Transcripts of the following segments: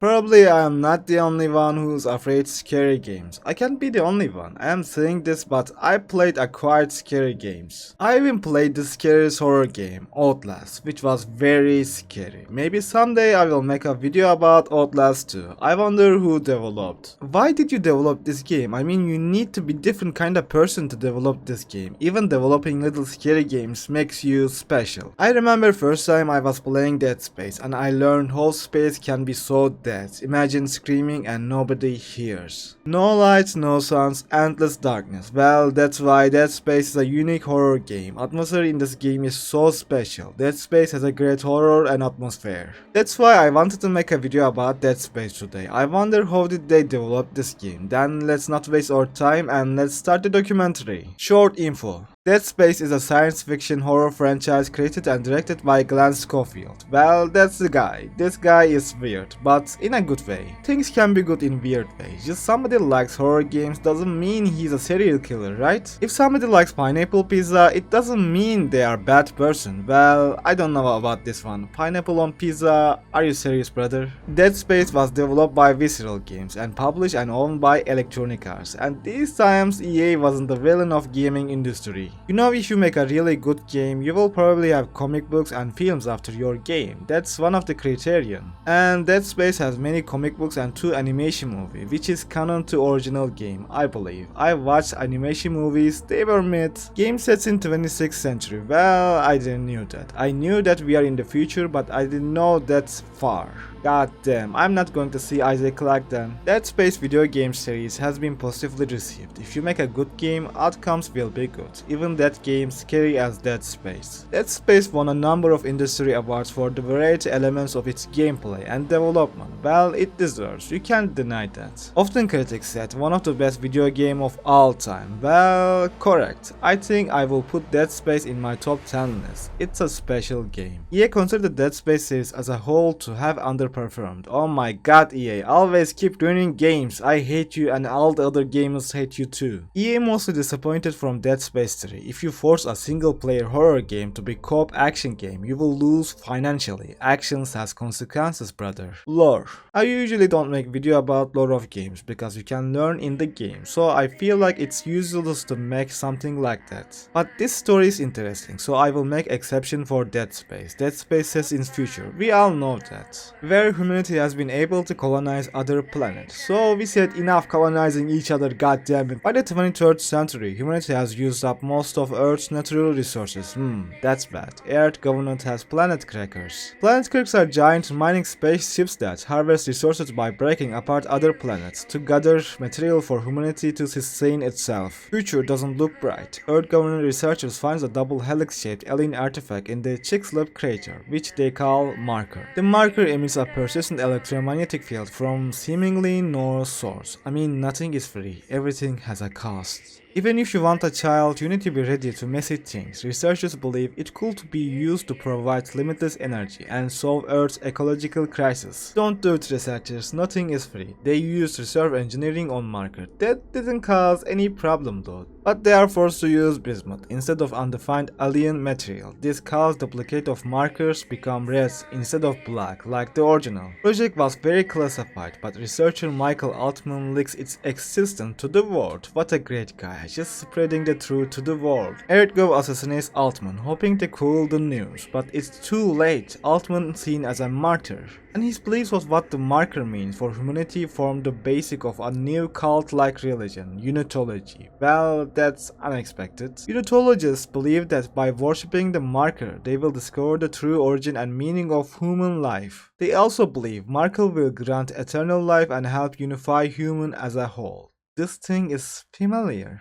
Probably I am not the only one who's afraid scary games. I can't be the only one. I am saying this, but I played a quite scary games. I even played the scariest horror game, Outlast, which was very scary. Maybe someday I will make a video about Outlast too. I wonder who developed. Why did you develop this game? I mean, you need to be different kind of person to develop this game. Even developing little scary games makes you special. I remember first time I was playing Dead Space and I learned how space can be so dead. Imagine screaming and nobody hears. No lights, no sounds, endless darkness. Well, that's why Dead Space is a unique horror game. Atmosphere in this game is so special. Dead Space has a great horror and atmosphere. That's why I wanted to make a video about Dead Space today. I wonder how did they develop this game. Then let's not waste our time and let's start the documentary. Short info. Dead Space is a science fiction horror franchise created and directed by Glenn Schofield. Well, that's the guy. This guy is weird, but in a good way. Things can be good in weird ways. Just somebody likes horror games doesn't mean he's a serial killer, right? If somebody likes pineapple pizza, it doesn't mean they are a bad person. Well, I don't know about this one. Pineapple on pizza? Are you serious, brother? Dead Space was developed by Visceral Games and published and owned by Electronic Arts. And these times EA wasn't the villain of gaming industry. You know, if you make a really good game, you will probably have comic books and films after your game. That's one of the criterion. And Dead Space has many comic books and 2 animation movies, which is canon to original game, I believe. I watched animation movies, they were myth. Game sets in 26th century. Well, I didn't knew that. I knew that we are in the future, but I didn't know that far. God damn, I'm not going to see Isaac Clarke then. Dead Space video game series has been positively received. If you make a good game, outcomes will be good. Even that game scary as Dead Space. Dead Space won a number of industry awards for the variety elements of its gameplay and development. Well, it deserves, you can't deny that. Often critics said one of the best video game of all time. Well, correct. I think I will put Dead Space in my top 10 list. It's a special game. EA considered the Dead Space series as a whole to have underperformed. Oh my god, EA, always keep ruining games. I hate you and all the other gamers hate you too. EA mostly disappointed from Dead Space 3. If you force a single player horror game to be co-op action game, you will lose financially. Actions has consequences, brother. Lore. I usually don't make video about lore of games because you can learn in the game, so I feel like it's useless to make something like that. But this story is interesting, so I will make exception for Dead Space. Dead Space says in future, we all know that. Where humanity has been able to colonize other planets. So we said enough colonizing each other, goddammit. By the 23rd century, humanity has used up most of Earth's natural resources. That's bad. Earth government has planet crackers. Planet crackers are giant mining spaceships that harvest resources by breaking apart other planets to gather material for humanity to sustain itself. Future doesn't look bright. Earth government researchers find a double helix-shaped alien artifact in the Chicxulub crater, which they call Marker. The Marker emits a persistent electromagnetic field from seemingly no source. I mean, nothing is free, everything has a cost. Even if you want a child, you need to be ready to messy things. Researchers believe it could be used to provide limitless energy and solve Earth's ecological crisis. Don't do it, researchers, nothing is free. They used reserve engineering on Marker. That didn't cause any problem though. But they are forced to use bismuth instead of undefined alien material. This caused duplicate of markers become red instead of black like the original. Project was very classified, but researcher Michael Altman leaks its existence to the world. What a great guy, just spreading the truth to the world. EarthGov assassinates Altman, hoping to cool the news, but it's too late. Altman seen as a martyr. And his beliefs was what the marker means for humanity formed the basic of a new cult-like religion, Unitology. Well, that's unexpected. Unitologists believe that by worshipping the marker, they will discover the true origin and meaning of human life. They also believe marker will grant eternal life and help unify human as a whole. This thing is familiar.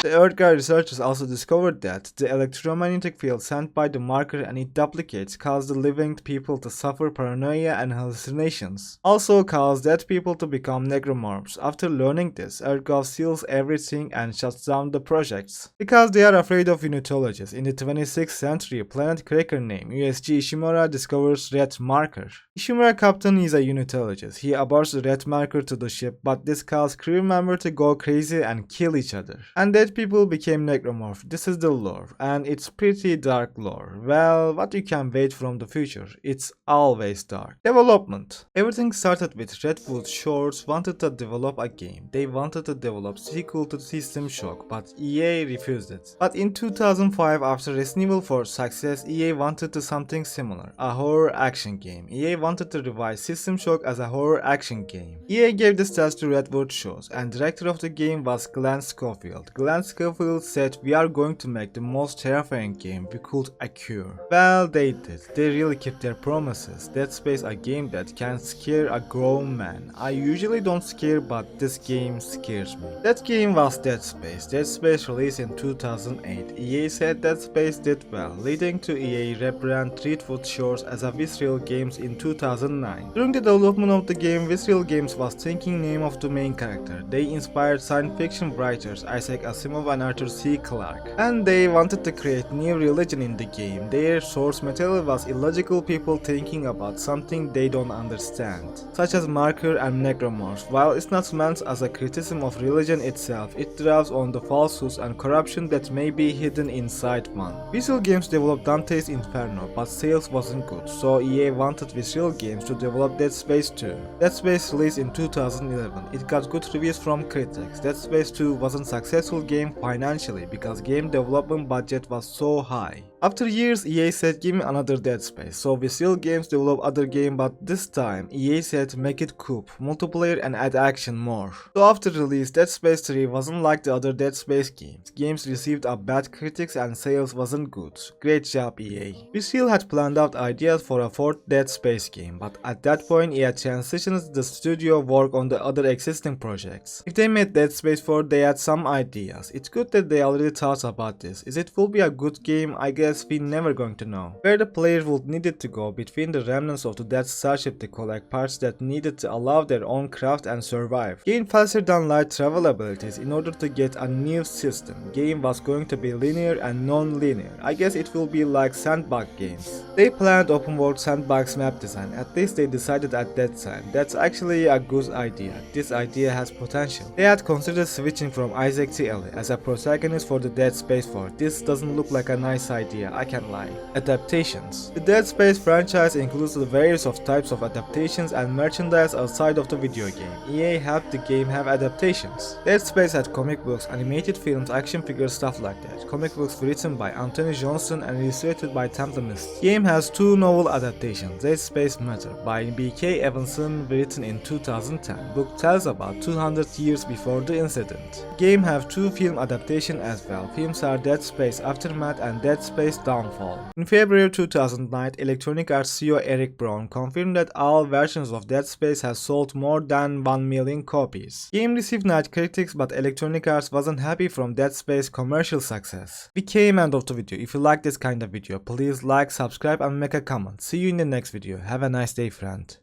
The EarthGuy researchers also discovered that the electromagnetic field sent by the marker and its duplicates caused the living people to suffer paranoia and hallucinations. Also caused dead people to become necromorphs. After learning this, EarthGov seals everything and shuts down the projects. Because they are afraid of unitologists, in the 26th century, a planet cracker named USG Ishimura discovers red marker. Ishimura captain is a unitologist. He aborts the red marker to the ship, but this causes crew members to go crazy and kill each other. And dead Dead people became necromorph. This is the lore, and it's pretty dark lore. Well, what you can wait from the future, it's always dark. Development. Everything started with Redwood Shores wanted to develop a game. They wanted to develop sequel to System Shock, but EA refused it. But in 2005, after Resident Evil 4's success, EA wanted to something similar, a horror action game. EA wanted to revive System Shock as a horror action game. EA gave this task to Redwood Shores, and director of the game was Glenn Schofield. Glenn Schofield said, "We are going to make the most terrifying game we could acquire." Well, they did. They really kept their promises. Dead Space, a game that can scare a grown man. I usually don't scare, but this game scares me. That game was Dead Space. Dead Space released in 2008. EA said Dead Space did well, leading to EA rebrand Redwood Shores as a Visceral Games in 2009. During the development of the game, Visceral Games was thinking name of the main character. They inspired science fiction writers Isaac Asimov and Arthur C. Clarke. And they wanted to create new religion in the game. Their source material was illogical people thinking about something they don't understand, such as marker and necromorphs. While it's not meant as a criticism of religion itself, it draws on the falsehoods and corruption that may be hidden inside one. Visceral Games developed Dante's Inferno, but sales wasn't good, so EA wanted Visceral Games to develop Dead Space 2. Dead Space released in 2011. It got good reviews from critics. Dead Space 2 wasn't a successful game financially because game development budget was so high. After years, EA said, "Give me another Dead Space." So Visceral Games developed other game, but this time EA said, "Make it coop, multiplayer and add action more." So after release, Dead Space 3 wasn't like the other Dead Space games. Games received a bad critics and sales wasn't good. Great job, EA. Visceral had planned out ideas for a fourth Dead Space game, but at that point EA transitioned the studio work on the other existing projects. If they made Dead Space 4, they had some ideas. It's good that they already thought about this. Is it will be a good game? I guess we never going to know. Where the player would needed to go between the remnants of the dead starship to collect parts that needed to allow their own craft and survive. Gain faster than light travel abilities in order to get a new system. Game was going to be linear and non-linear. I guess it will be like sandbox games. They planned open world sandbox map design, at least they decided at that time. That's actually a good idea. This idea has potential. They had considered switching from Isaac to Ellie as a protagonist for the Dead Space 4. This doesn't look like a nice idea, I can't lie. Adaptations. The Dead Space franchise includes the various of types of adaptations and merchandise outside of the video game. EA helped the game have adaptations. Dead Space had comic books, animated films, action figures, stuff like that. Comic books written by Anthony Johnson and illustrated by Tom DeMist. Game has two novel adaptations. Dead Space Matter by B.K. Evanson, written in 2010. Book tells about 200 years before the incident. Game have two film adaptations as well. Films are Dead Space Aftermath and Dead Space Downfall. In February 2009, Electronic Arts CEO Eric Brown confirmed that all versions of Dead Space has sold more than 1 million copies. Game received nice critics, but Electronic Arts wasn't happy from Dead Space commercial success. We came end of the video. If you like this kind of video, please like, subscribe and make a comment. See you in the next video. Have a nice day, friend.